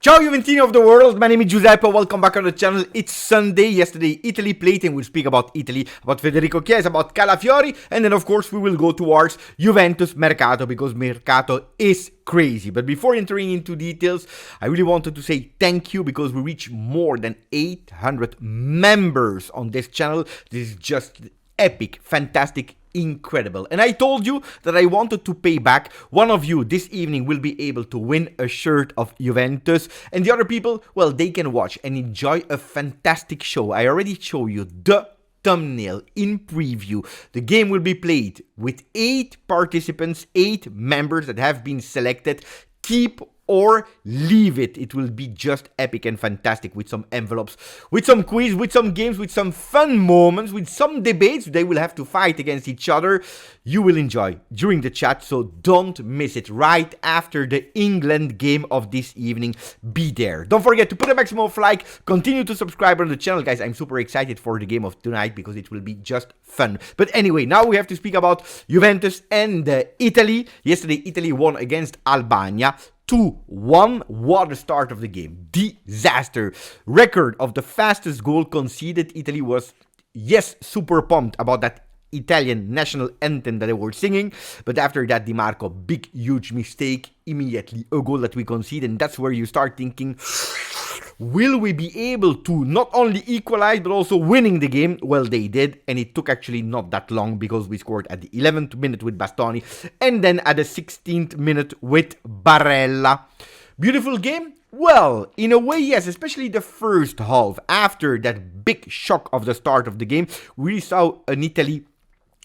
Ciao Juventini of the world, my name is Giuseppe, welcome back on the channel. It's Sunday. Yesterday Italy played and we'll speak about Italy, about Federico Chiesa, about Calafiori, and then of course we will go towards Juventus Mercato because Mercato is crazy. But before entering into details, I really wanted to say thank you because we reach more than 800 members on this channel. This is just epic, fantastic, incredible. And I told you that I wanted to pay back. One of you this evening will be able to win a shirt of Juventus, and the other people, well, they can watch and enjoy a fantastic show. I already showed you the thumbnail in preview. The game will be played with 8 participants, 8 members that have been selected. Keep or leave it. It will be just epic and fantastic with some envelopes, with some quiz, with some games, with some fun moments, with some debates. They will have to fight against each other. You will enjoy during the chat, so don't miss it. Right after the England game of this evening, be there. Don't forget to put a maximum of like, continue to subscribe on the channel, guys. I'm super excited for the game of tonight because it will be just fun. But anyway, now we have to speak about Juventus and Italy. Yesterday, Italy won against Albania 2-1. What a start of the game. Disaster. Record of the fastest goal conceded. Italy was, yes, super pumped about that Italian national anthem that they were singing. But after that, Di Marco, big, huge mistake. Immediately, a goal that we conceded. And that's where you start thinking, will we be able to not only equalize but also winning the game? Well, they did, and it took actually not that long because we scored at the 11th minute with Bastoni and then at the 16th minute with Barella. Beautiful game? Well, in a way, yes, especially the first half. After that big shock of the start of the game, we saw an Italy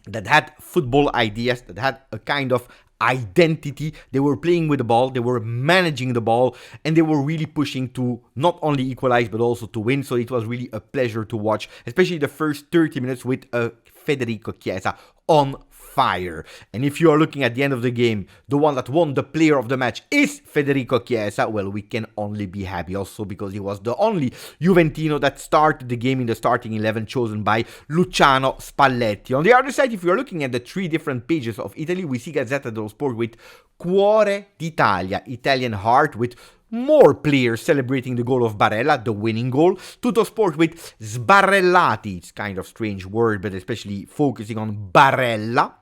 that had football ideas, that had a kind of identity. They were playing with the ball, they were managing the ball, and they were really pushing to not only equalize but also to win. So it was really a pleasure to watch, especially the first 30 minutes with Federico Chiesa on fire. And if you are looking at the end of the game, the one that won the player of the match is Federico Chiesa. Well, we can only be happy also because he was the only Juventino that started the game in the starting 11 chosen by Luciano Spalletti. On the other side, if you are looking at the 3 different pages of Italy, we see Gazzetta dello Sport with Cuore d'Italia, Italian heart, with more players celebrating the goal of Barella, the winning goal. Tuttosport with Sbarellati, it's kind of strange word, but especially focusing on Barella.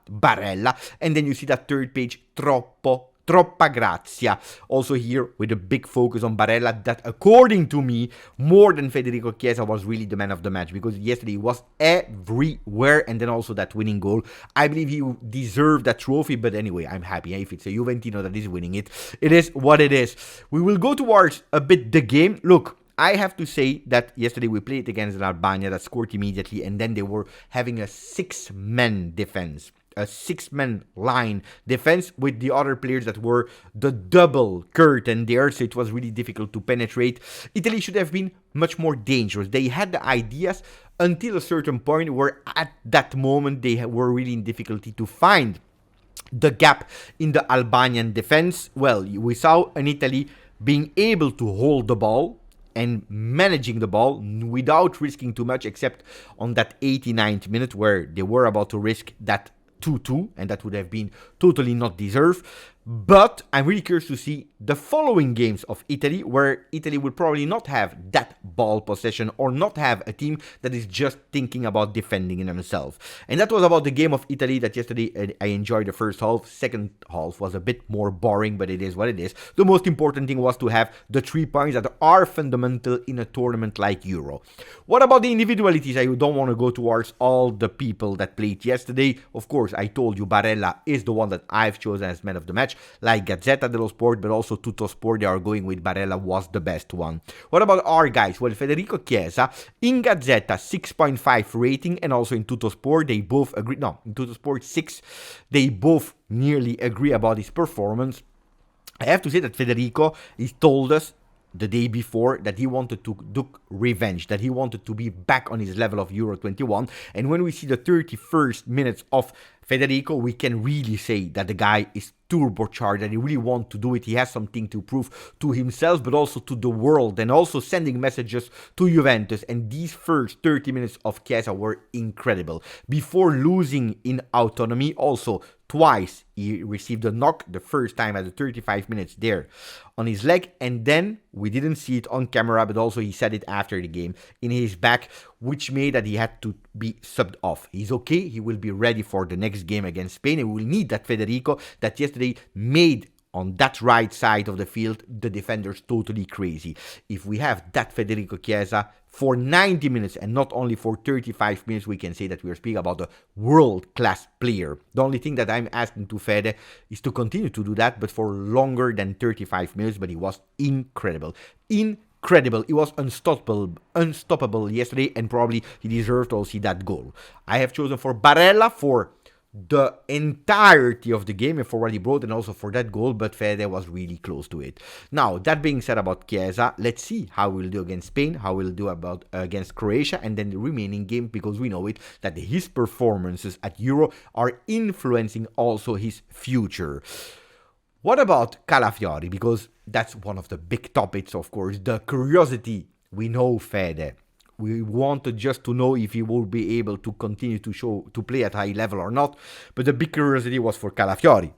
And then you see that third page, Troppa grazia. Also here with a big focus on Barella, that according to me, more than Federico Chiesa, was really the man of the match because yesterday he was everywhere, and then also that winning goal. I believe he deserved that trophy, but anyway, I'm happy. If it's a Juventino that is winning it, it is what it is. We will go towards a bit the game. Look, I have to say that yesterday we played against Albania that scored immediately, and then they were having a 6-man defense. A 6-man line defense with the other players that were the double curtain there, so it was really difficult to penetrate. Italy should have been much more dangerous. They had the ideas until a certain point where at that moment they were really in difficulty to find the gap in the Albanian defense. Well, we saw an Italy being able to hold the ball and managing the ball without risking too much, except on that 89th minute where they were about to risk that 2-2, and that would have been totally not deserved. But I'm really curious to see the following games of Italy, where Italy will probably not have that ball possession or not have a team that is just thinking about defending in themselves. And that was about the game of Italy that yesterday I enjoyed the first half. Second half was a bit more boring, but it is what it is. The most important thing was to have the 3 points that are fundamental in a tournament like Euro. What about the individualities? I don't want to go towards all the people that played yesterday. Of course, I told you Barella is the one that I've chosen as man of the match. Like Gazzetta dello Sport, but also Tuttosport, they are going with Barella was the best one. What about our guys? Well, Federico Chiesa, in Gazzetta, 6.5 rating, and also in Tuttosport, they both agree. No, in Tuttosport, 6. They both nearly agree about his performance. I have to say that Federico, he told us the day before that he wanted to do revenge, that he wanted to be back on his level of Euro 21. And when we see the 31st minutes of Federico, we can really say that the guy is turbocharged and he really wants to do it. He has something to prove to himself, but also to the world, and also sending messages to Juventus. And these first 30 minutes of Chiesa were incredible. Before losing in autonomy, also twice he received a knock, the first time at the 35 minutes there on his leg, and then we didn't see it on camera, but also he said it after the game, in his back, which made that he had to be subbed off. He's okay, he will be ready for the next game against Spain, and we will need that Federico that yesterday made on that right side of the field the defenders totally crazy. If we have that Federico Chiesa for 90 minutes and not only for 35 minutes, we can say that we are speaking about a world-class player. The only thing that I'm asking to Fede is to continue to do that, but for longer than 35 minutes. But he was incredible. Incredible. He was unstoppable yesterday, and probably he deserved also that goal. I have chosen for Barella for the entirety of the game and for what he brought, and also for that goal, but Fede was really close to it. Now, that being said about Chiesa, let's see how we'll do against Spain, how we'll do against Croatia, and then the remaining game, because we know it, that his performances at Euro are influencing also his future. What about Calafiori? Because that's one of the big topics, of course, the curiosity. We know Fede. We wanted just to know if he will be able to continue to play at high level or not. But the big curiosity was for Calafiori.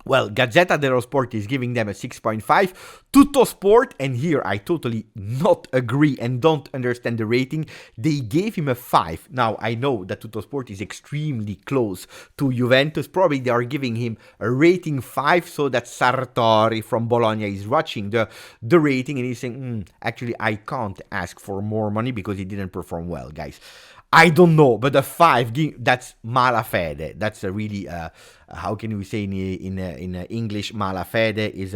Well, Gazzetta dello Sport is giving them a 6.5. Tutto Sport, and here I totally not agree and don't understand the rating, they gave him a 5. Now, I know that Tutto Sport is extremely close to Juventus. Probably they are giving him a rating 5 so that Sartori from Bologna is watching the rating and he's saying, actually, I can't ask for more money because he didn't perform well, guys. I don't know, but a 5, that's malafede. That's a really, how can we say in English, malafede is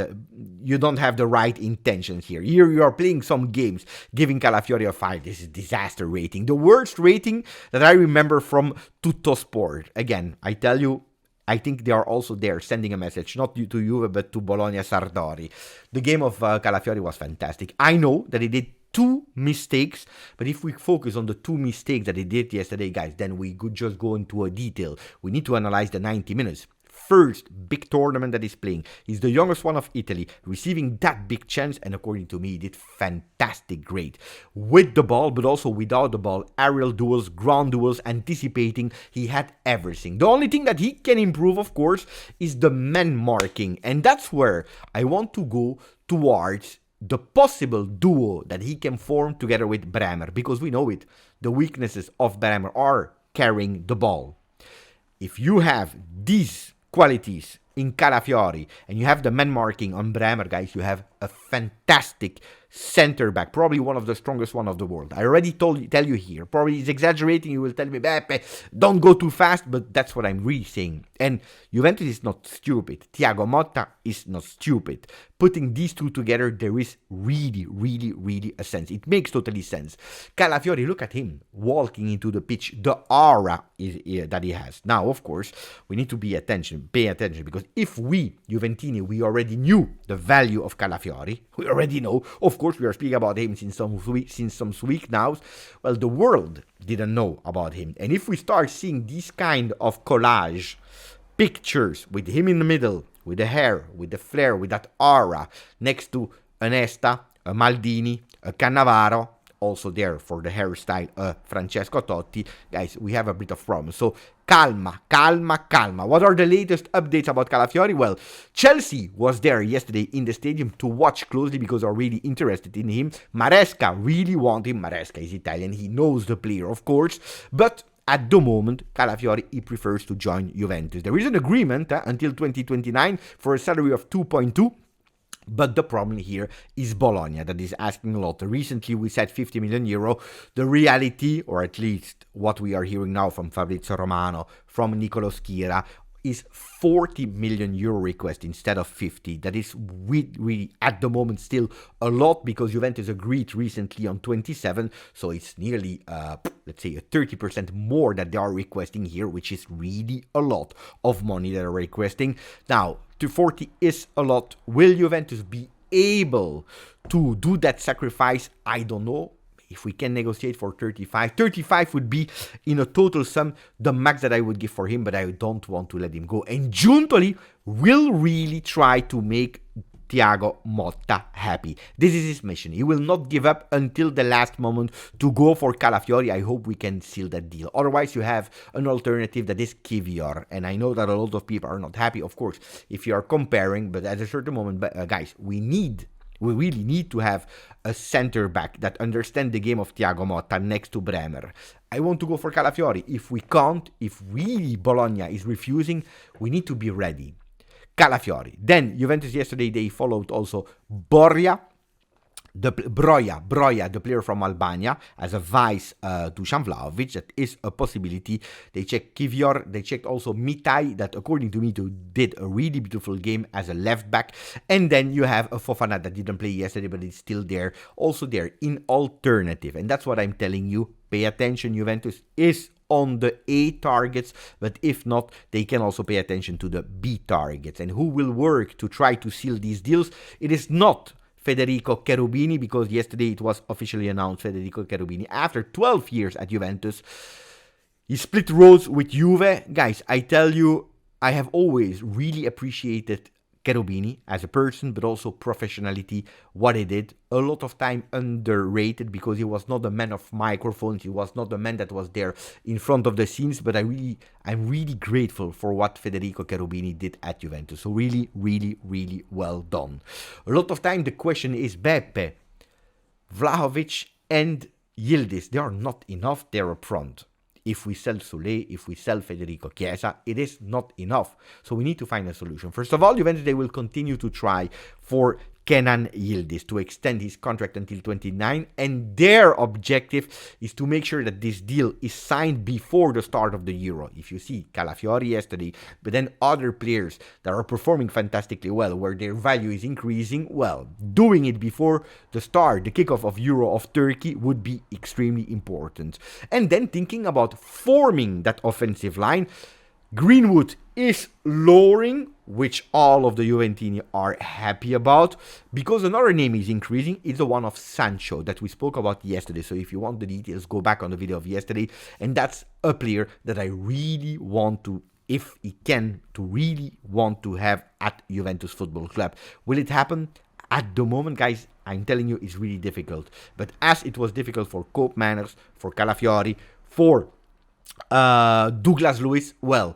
you don't have the right intentions here. Here you are playing some games, giving Calafiori a 5. This is disaster rating. The worst rating that I remember from Tutto Sport. Again, I tell you, I think they are also there sending a message, not to Juve, but to Bologna Sartori. The game of Calafiori was fantastic. I know that he did 2 mistakes, but if we focus on the 2 mistakes that he did yesterday, guys, then we could just go into a detail. We need to analyze the 90 minutes. First big tournament that he's playing. He's the youngest one of Italy, receiving that big chance, and according to me, he did fantastic, great. With the ball, but also without the ball, aerial duels, ground duels, anticipating, he had everything. The only thing that he can improve, of course, is the man marking, and that's where I want to go towards the possible duo that he can form together with Bremer, because we know it, the weaknesses of Bremer are carrying the ball. If you have these qualities in Calafiori and you have the man marking on Bremer, guys, you have a fantastic center back, probably one of the strongest one of the world. I already tell you here, probably he's exaggerating, you will tell me, Beppe, don't go too fast, but that's what I'm really saying. And Juventus is not stupid. Thiago Motta is not stupid. Putting these two together, there is really a sense. It makes totally sense. Calafiori, look at him walking into the pitch, the aura that he has. Now, of course, we need to pay attention, because if we, Juventini, we already knew the value of Calafiori, we already know, of course, we are speaking about him since some weeks now. Well, the world didn't know about him. And if we start seeing these kind of collage pictures with him in the middle, with the hair, with the flair, with that aura, next to a Nesta, a Maldini, a Cannavaro, also there for the hairstyle, Francesco Totti, guys, we have a bit of problem. So calma. What are the latest updates about Calafiori? Well, Chelsea was there yesterday in the stadium to watch closely because they're really interested in him. Maresca really want him. Maresca is Italian. He knows the player, of course. But at the moment, Calafiori, he prefers to join Juventus. There is an agreement until 2029 for a salary of 2.2. But the problem here is Bologna, that is asking a lot. Recently, we said 50 million euro. The reality, or at least what we are hearing now from Fabrizio Romano, from Nicolo Schira, is 40 million euro request instead of 50. That is really at the moment still a lot, because Juventus agreed recently on 27. So it's nearly, let's say, a 30% more that they are requesting here, which is really a lot of money that are requesting. Now, 240 is a lot. Will Juventus be able to do that sacrifice? I don't know. if we can negotiate for 35 would be in a total sum the max that I would give for him, but I don't want to let him go. And Giuntoli will really try to make Thiago Motta happy. This is his mission. He will not give up until the last moment to go for Calafiori. I hope we can seal that deal. Otherwise, you have an alternative that is Kivior. And I know that a lot of people are not happy, of course, if you are comparing. But at a certain moment, guys, we really need to have a center back that understands the game of Thiago Motta next to Bremer. I want to go for Calafiori. If we can't, if really Bologna is refusing, we need to be ready. Calafiori. Then Juventus yesterday, they followed also Broja, the player from Albania, as a vice Dusan Vlahovic. That is a possibility. They checked Kivior. They checked also Mitai, that according to me did a really beautiful game as a left back. And then you have a Fofana that didn't play yesterday, but it's still there. Also there in alternative. And that's what I'm telling you. Pay attention. Juventus is on the A targets, but if not, they can also pay attention to the B targets. And who will work to try to seal these deals? It is not Federico Cherubini, because yesterday it was officially announced Federico Cherubini, after 12 years at Juventus, he split roads with Juve. Guys, I tell you, I have always really appreciated Cherubini as a person, but also professionality, what he did. A lot of time underrated, because he was not a man of microphones. He was not the man that was there in front of the scenes. But I'm really grateful for what Federico Cherubini did at Juventus. So really, really, really well done. A lot of time the question is, Beppe, Vlahovic and Yildiz, they are not enough there up front. If we sell Soulé, if we sell Federico Chiesa, it is not enough. So we need to find a solution. First of all, Juventus, they will continue to try for Kenan Yildiz to extend his contract until 29, and their objective is to make sure that this deal is signed before the start of the Euro. If you see Calafiori yesterday, but then other players that are performing fantastically well, where their value is increasing, well, doing it before the start, the kickoff of Euro of Turkey would be extremely important. And then thinking about forming that offensive line, Greenwood is lowering, which all of the Juventini are happy about, because another name is increasing. It's the one of Sancho that we spoke about yesterday. So if you want the details, go back on the video of yesterday. And that's a player that I really want to, if he can, to really want to have at Juventus Football Club. Will it happen? At the moment, guys, I'm telling you, it's really difficult. But as it was difficult for Koopmeiners, for Calafiori, for Douglas Luiz, well,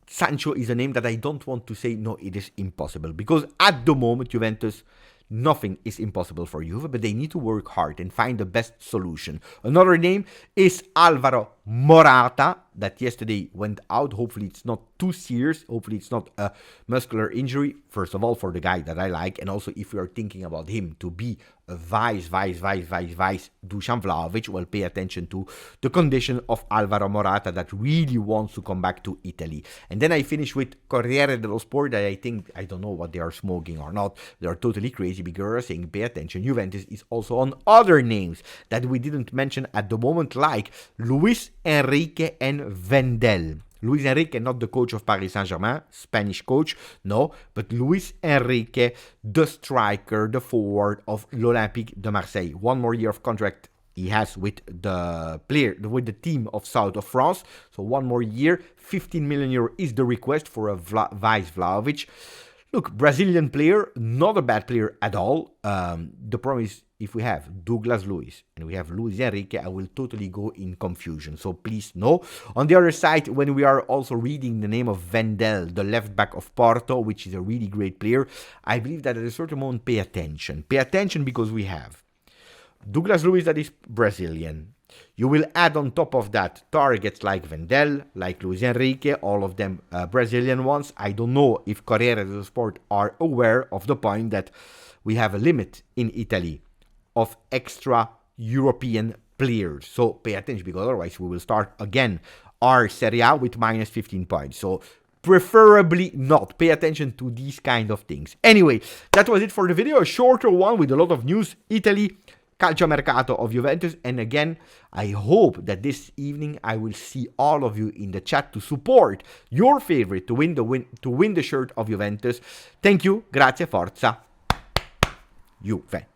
Sancho is a name that I don't want to say, no, it is impossible. Because at the moment, Juventus, nothing is impossible for Juve, but they need to work hard and find the best solution. Another name is Alvaro Morata, that yesterday went out. Hopefully it's not too serious. Hopefully it's not a muscular injury. First of all, for the guy that I like. And also if we are thinking about him to be a vice Dusan Vlahovic, well, pay attention to the condition of Alvaro Morata that really wants to come back to Italy. And then I finish with Corriere dello Sport, that I think, I don't know what they are smoking or not. They are totally crazy, because they are saying, pay attention, Juventus is also on other names that we didn't mention at the moment, like Luis Enrique and Vendel. Luis Enrique, not the coach of Paris Saint-Germain, Spanish coach, no, but Luis Enrique, the striker, the forward of l'Olympique de Marseille. One more year of contract he has with the player, with the team of South of France. So one more year, 15 million euro is the request for a vice Vlahovic. Look, Brazilian player, not a bad player at all. The problem is, if we have Douglas Luiz and we have Luis Enrique, I will totally go in confusion. So please, no. On the other side, when we are also reading the name of Vendel, the left back of Porto, which is a really great player, I believe that at a certain moment, pay attention. Pay attention, because we have Douglas Luiz, that is Brazilian. You will add on top of that targets like Vendel, like Luis Enrique, all of them Brazilian ones. I don't know if Corriere dello Sport are aware of the point that we have a limit in Italy of extra European players. So pay attention, because otherwise we will start again our Serie A with minus 15 points. So preferably not. Pay attention to these kind of things. Anyway, that was it for the video. A shorter one with a lot of news. Italy, Calcio Mercato of Juventus. And again, I hope that this evening I will see all of you in the chat to support your favorite to win the shirt of Juventus. Thank you. Grazie, forza, Juve.